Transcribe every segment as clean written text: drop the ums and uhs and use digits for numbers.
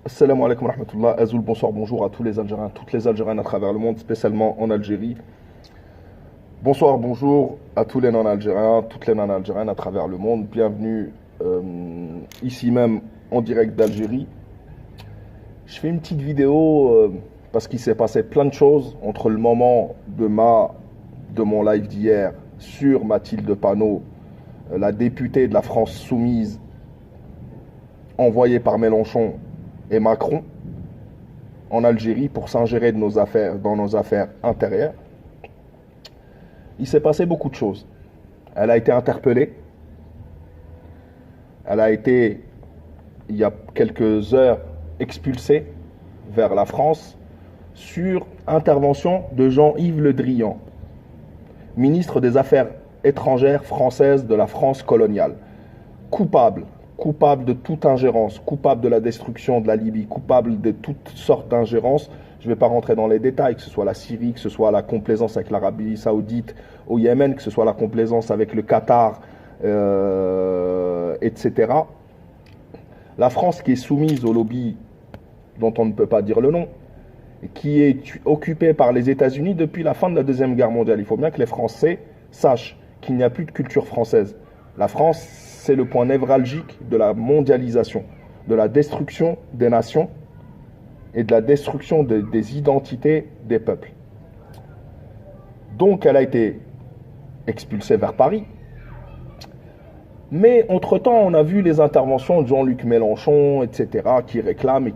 Assalamu alaikum wa rahmatullah. Azoul, bonsoir, bonjour à tous les Algériens, toutes les Algériennes à travers le monde, spécialement en Algérie. Bonsoir, bonjour à tous les non-Algériens, toutes les non-Algériennes à travers le monde. Bienvenue ici même en direct d'Algérie. Je fais une petite vidéo parce qu'il s'est passé plein de choses entre le moment de mon live d'hier sur Mathilde Panot, la députée de la France Soumise, envoyée par Mélenchon et Macron en Algérie pour s'ingérer dans nos affaires intérieures. Il s'est passé beaucoup de choses. Elle a été interpellée. Elle a été, il y a quelques heures, expulsée vers la France sur intervention de Jean-Yves Le Drian, ministre des Affaires étrangères française de la France coloniale. Coupable de toute ingérence, coupable de la destruction de la Libye, coupable de toutes sortes d'ingérences. Je ne vais pas rentrer dans les détails, que ce soit la Syrie, que ce soit la complaisance avec l'Arabie Saoudite au Yémen, que ce soit la complaisance avec le Qatar, etc. La France qui est soumise au lobby dont on ne peut pas dire le nom, qui est occupée par les États-Unis depuis la fin de la Deuxième Guerre mondiale. Il faut bien que les Français sachent qu'il n'y a plus de culture française. La France, c'est le point névralgique de la mondialisation, de la destruction des nations et de la destruction des identités des peuples. Donc elle a été expulsée vers Paris. Mais entre-temps, on a vu les interventions de Jean-Luc Mélenchon, etc., qui réclament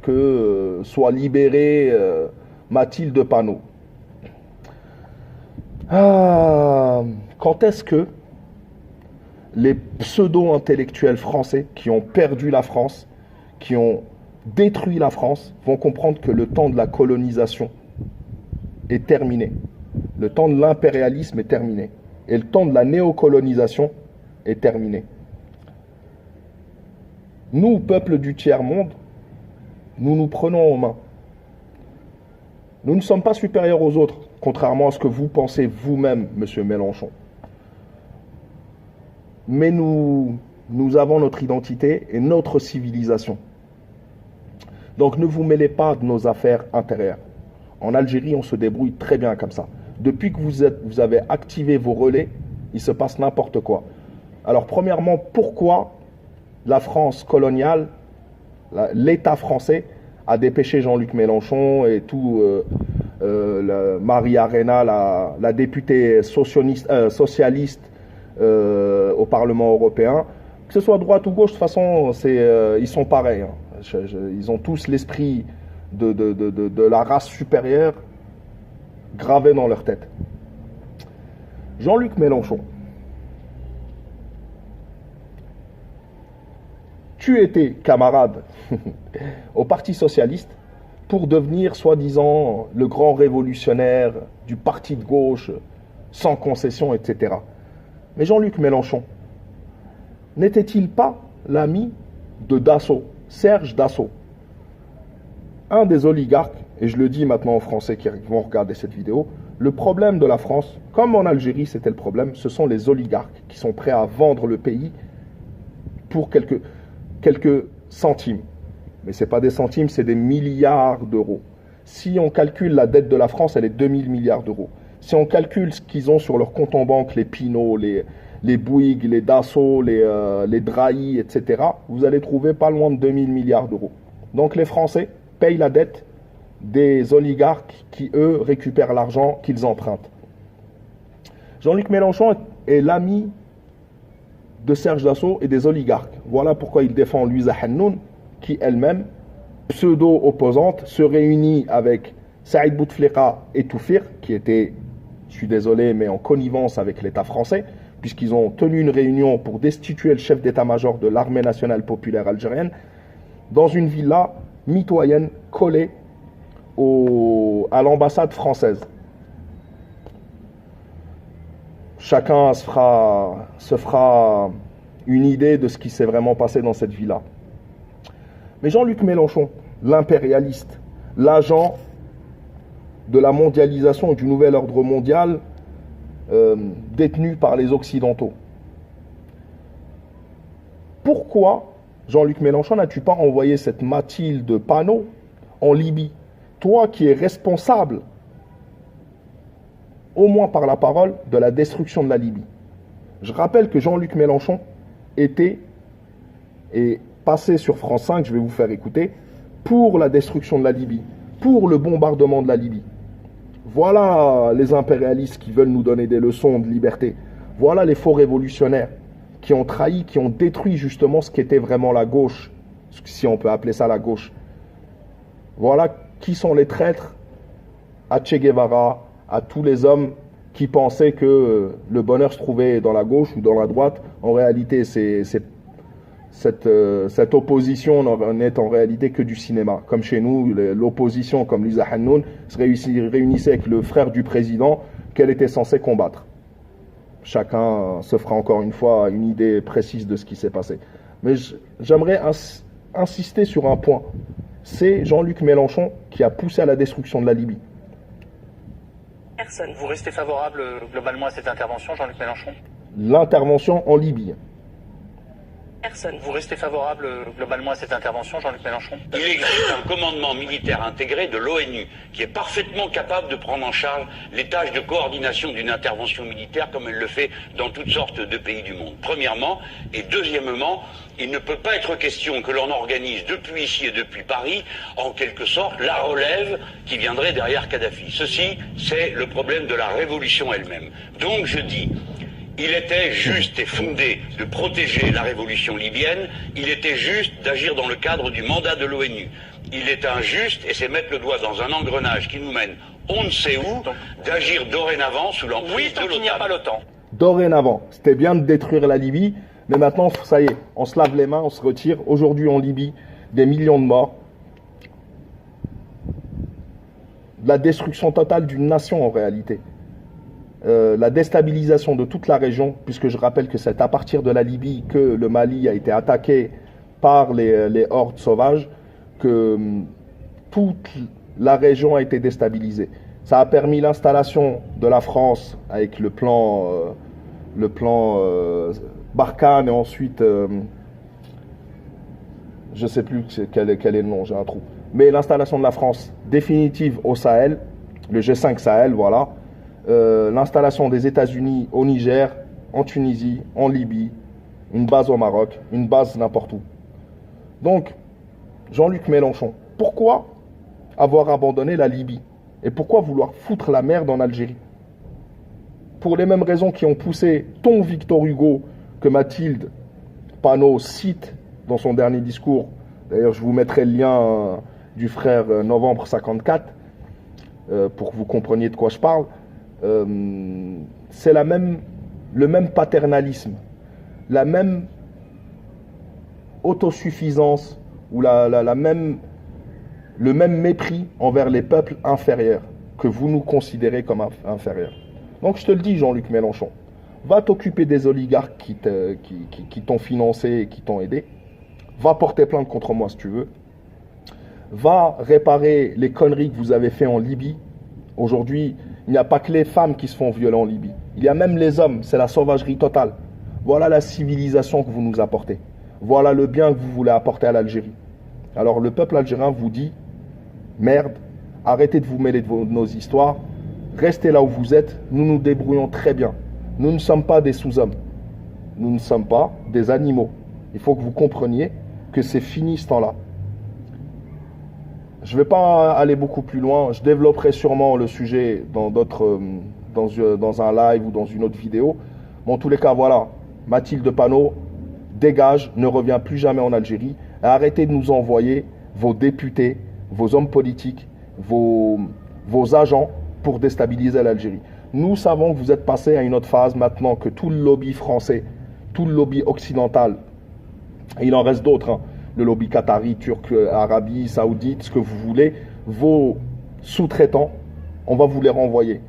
que soit libérée Mathilde Panot. Quand est-ce que les pseudo-intellectuels français qui ont perdu la France, qui ont détruit la France, vont comprendre que le temps de la colonisation est terminé. Le temps de l'impérialisme est terminé. Et le temps de la néocolonisation est terminé. Nous, peuple du tiers-monde, nous nous prenons en main. Nous ne sommes pas supérieurs aux autres, contrairement à ce que vous pensez vous-même, monsieur Mélenchon. Mais nous avons notre identité et notre civilisation. Donc ne vous mêlez pas de nos affaires intérieures. En Algérie, on se débrouille très bien comme ça. Depuis que vous avez activé vos relais, il se passe n'importe quoi. Alors premièrement, pourquoi la France coloniale, l'État français, a dépêché Jean-Luc Mélenchon et tout, Marie Arena, la députée socialiste au Parlement européen, que ce soit droite ou gauche, de toute façon, ils sont pareils. Hein. Ils ont tous l'esprit de la race supérieure gravé dans leur tête. Jean-Luc Mélenchon, tu étais camarade au Parti Socialiste pour devenir soi-disant le grand révolutionnaire du parti de gauche, sans concession, etc. Mais Jean-Luc Mélenchon, n'était-il pas l'ami de Dassault, Serge Dassault, un des oligarques, et je le dis maintenant aux Français qui vont regarder cette vidéo, le problème de la France, comme en Algérie c'était le problème, ce sont les oligarques qui sont prêts à vendre le pays pour quelques centimes. Mais ce n'est pas des centimes, c'est des milliards d'euros. Si on calcule la dette de la France, elle est 2000 milliards d'euros. Si on calcule ce qu'ils ont sur leur compte en banque, les Pinot, les Bouygues, les Dassault, les Drahi, etc., vous allez trouver pas loin de 2000 milliards d'euros. Donc les Français payent la dette des oligarques qui, eux, récupèrent l'argent qu'ils empruntent. Jean-Luc Mélenchon est l'ami de Serge Dassault et des oligarques. Voilà pourquoi il défend Louisa Hannoun, qui elle-même, pseudo-opposante, se réunit avec Saïd Bouteflika et Toufir, qui étaient, je suis désolé, mais en connivence avec l'État français, puisqu'ils ont tenu une réunion pour destituer le chef d'état-major de l'armée nationale populaire algérienne, dans une villa mitoyenne collée à l'ambassade française. Chacun se fera une idée de ce qui s'est vraiment passé dans cette villa. Mais Jean-Luc Mélenchon, l'impérialiste, l'agent de la mondialisation et du nouvel ordre mondial détenu par les Occidentaux. Pourquoi Jean-Luc Mélenchon, n'as-tu pas envoyé cette Mathilde Panot en Libye? Toi qui es responsable, au moins par la parole, de la destruction de la Libye. Je rappelle que Jean-Luc Mélenchon était et passé sur France 5, je vais vous faire écouter, pour la destruction de la Libye, pour le bombardement de la Libye. Voilà les impérialistes qui veulent nous donner des leçons de liberté. Voilà les faux révolutionnaires qui ont trahi, qui ont détruit justement ce qu'était vraiment la gauche, si on peut appeler ça la gauche. Voilà qui sont les traîtres à Che Guevara, à tous les hommes qui pensaient que le bonheur se trouvait dans la gauche ou dans la droite. En réalité, cette opposition n'est en réalité que du cinéma. Comme chez nous, l'opposition, comme Lisa Hannoun, se réunissait avec le frère du président qu'elle était censée combattre. Chacun se fera encore une fois une idée précise de ce qui s'est passé. Mais j'aimerais insister sur un point. C'est Jean-Luc Mélenchon qui a poussé à la destruction de la Libye. Personne. Vous restez favorable globalement à cette intervention, Jean-Luc Mélenchon? L'intervention en Libye. Personne. Vous restez favorable globalement à cette intervention, Jean-Luc Mélenchon? Il existe un commandement militaire intégré de l'ONU qui est parfaitement capable de prendre en charge les tâches de coordination d'une intervention militaire comme elle le fait dans toutes sortes de pays du monde. Premièrement, et deuxièmement, il ne peut pas être question que l'on organise depuis ici et depuis Paris, en quelque sorte, la relève qui viendrait derrière Kadhafi. Ceci, c'est le problème de la révolution elle-même. Donc je dis, il était juste et fondé de protéger la révolution libyenne, il était juste d'agir dans le cadre du mandat de l'ONU. Il est injuste, et c'est mettre le doigt dans un engrenage qui nous mène on ne sait où, d'agir dorénavant sous l'emprise de l'OTAN. Il n'y a pas l'OTAN. Dorénavant, c'était bien de détruire la Libye, mais maintenant, ça y est, on se lave les mains, on se retire. Aujourd'hui en Libye, des millions de morts. La destruction totale d'une nation en réalité. La déstabilisation de toute la région, puisque je rappelle que c'est à partir de la Libye que le Mali a été attaqué par les hordes sauvages, que toute la région a été déstabilisée. Ça a permis l'installation de la France avec le plan Barkhane et ensuite, je ne sais plus quel est le nom, j'ai un trou. Mais l'installation de la France définitive au Sahel, le G5 Sahel, voilà. L'installation des États-Unis au Niger, en Tunisie, en Libye, une base au Maroc, une base n'importe où. Donc, Jean-Luc Mélenchon, pourquoi avoir abandonné la Libye? Et pourquoi vouloir foutre la merde en Algérie? Pour les mêmes raisons qui ont poussé ton Victor Hugo, que Mathilde Panot cite dans son dernier discours. D'ailleurs, je vous mettrai le lien du frère Novembre 54 pour que vous compreniez de quoi je parle. C'est le même paternalisme, la même autosuffisance ou le même mépris envers les peuples inférieurs que vous nous considérez comme inférieurs. Donc je te le dis, Jean-Luc Mélenchon, va t'occuper des oligarques qui t'ont financé et qui t'ont aidé, va porter plainte contre moi si tu veux, va réparer les conneries que vous avez fait en Libye. Aujourd'hui, il n'y a pas que les femmes qui se font violer en Libye. Il y a même les hommes, c'est la sauvagerie totale. Voilà la civilisation que vous nous apportez. Voilà le bien que vous voulez apporter à l'Algérie. Alors le peuple algérien vous dit, merde, arrêtez de vous mêler de nos histoires, restez là où vous êtes, nous nous débrouillons très bien. Nous ne sommes pas des sous-hommes. Nous ne sommes pas des animaux. Il faut que vous compreniez que c'est fini ce temps-là. Je ne vais pas aller beaucoup plus loin. Je développerai sûrement le sujet dans un live ou dans une autre vidéo. Mais en tous les cas, voilà. Mathilde Panot, dégage, ne revient plus jamais en Algérie. Et arrêtez de nous envoyer vos députés, vos hommes politiques, vos agents pour déstabiliser l'Algérie. Nous savons que vous êtes passé à une autre phase maintenant que tout le lobby français, tout le lobby occidental, et il en reste d'autres, hein, le lobby qatari, turc, Arabie saoudite, ce que vous voulez, vos sous-traitants, on va vous les renvoyer.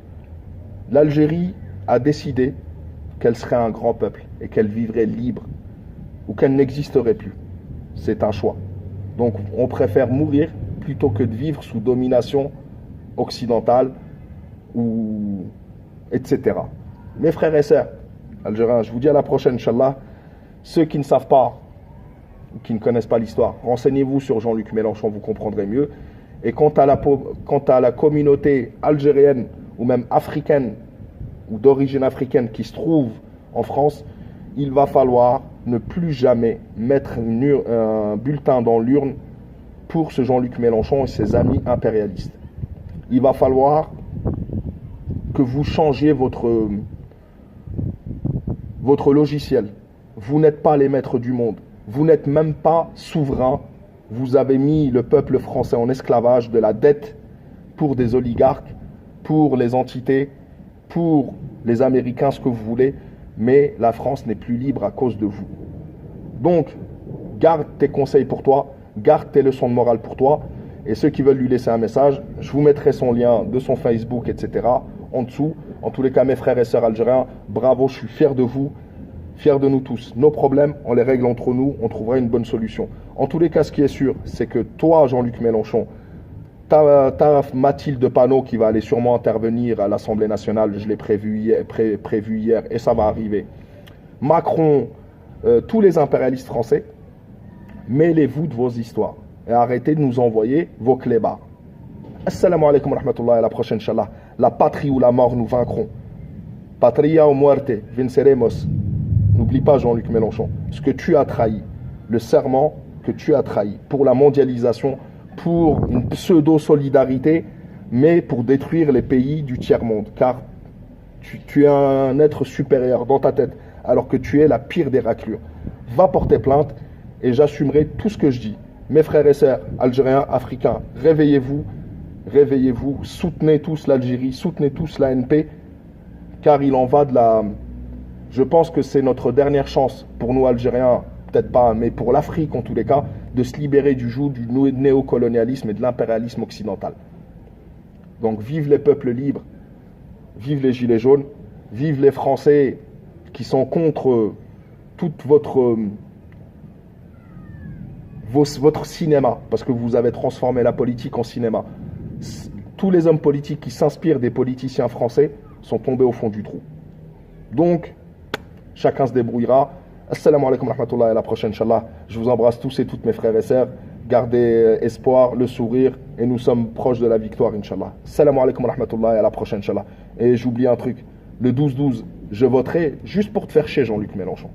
L'Algérie a décidé qu'elle serait un grand peuple et qu'elle vivrait libre ou qu'elle n'existerait plus. C'est un choix. Donc on préfère mourir plutôt que de vivre sous domination occidentale ou etc. Mes frères et sœurs algériens, je vous dis à la prochaine, Inch'Allah. Ceux qui ne savent pas, qui ne connaissent pas l'histoire. Renseignez-vous sur Jean-Luc Mélenchon, vous comprendrez mieux. Et quant à la communauté algérienne ou même africaine ou d'origine africaine qui se trouve en France, il va falloir ne plus jamais mettre un bulletin dans l'urne pour ce Jean-Luc Mélenchon et ses amis impérialistes. Il va falloir que vous changiez votre logiciel. Vous n'êtes pas les maîtres du monde. Vous n'êtes même pas souverain. Vous avez mis le peuple français en esclavage de la dette pour des oligarques, pour les entités, pour les Américains, ce que vous voulez. Mais la France n'est plus libre à cause de vous. Donc, garde tes conseils pour toi, garde tes leçons de morale pour toi. Et ceux qui veulent lui laisser un message, je vous mettrai son lien de son Facebook, etc. en dessous. En tous les cas, mes frères et sœurs algériens, bravo, je suis fier de vous, fier de nous tous. Nos problèmes, on les règle entre nous, on trouvera une bonne solution. En tous les cas, ce qui est sûr, c'est que toi, Jean-Luc Mélenchon, t'as Mathilde Panot qui va aller sûrement intervenir à l'Assemblée nationale, je l'ai prévu hier, et ça va arriver. Macron, tous les impérialistes français, mêlez-vous de vos histoires et arrêtez de nous envoyer vos clébards. Assalamu alaikum wa rahmatullah, à la prochaine, Inch'Allah. La patrie ou la mort, nous vaincrons. Patria o muerte, venceremos. N'oublie pas, Jean-Luc Mélenchon, ce que tu as trahi, le serment que tu as trahi pour la mondialisation, pour une pseudo-solidarité, mais pour détruire les pays du tiers-monde. Car tu es un être supérieur dans ta tête, alors que tu es la pire des raclures. Va porter plainte et j'assumerai tout ce que je dis. Mes frères et sœurs, algériens, africains, réveillez-vous, réveillez-vous, soutenez tous l'Algérie, soutenez tous l'ANP, car il en va de la... Je pense que c'est notre dernière chance pour nous Algériens, peut-être pas, mais pour l'Afrique en tous les cas, de se libérer du joug du néocolonialisme et de l'impérialisme occidental. Donc vive les peuples libres, vive les gilets jaunes, vive les Français qui sont contre toute votre cinéma, parce que vous avez transformé la politique en cinéma. Tous les hommes politiques qui s'inspirent des politiciens français sont tombés au fond du trou. Donc, chacun se débrouillera. Assalamu alaikum wa rahmatullah, à la prochaine, Inch'Allah. Je vous embrasse tous et toutes mes frères et sœurs. Gardez espoir, le sourire, et nous sommes proches de la victoire, Inch'Allah. Assalamu alaikum wa rahmatullah, à la prochaine, Inch'Allah. Et j'oublie un truc, le 12-12, je voterai juste pour te faire chier, Jean-Luc Mélenchon.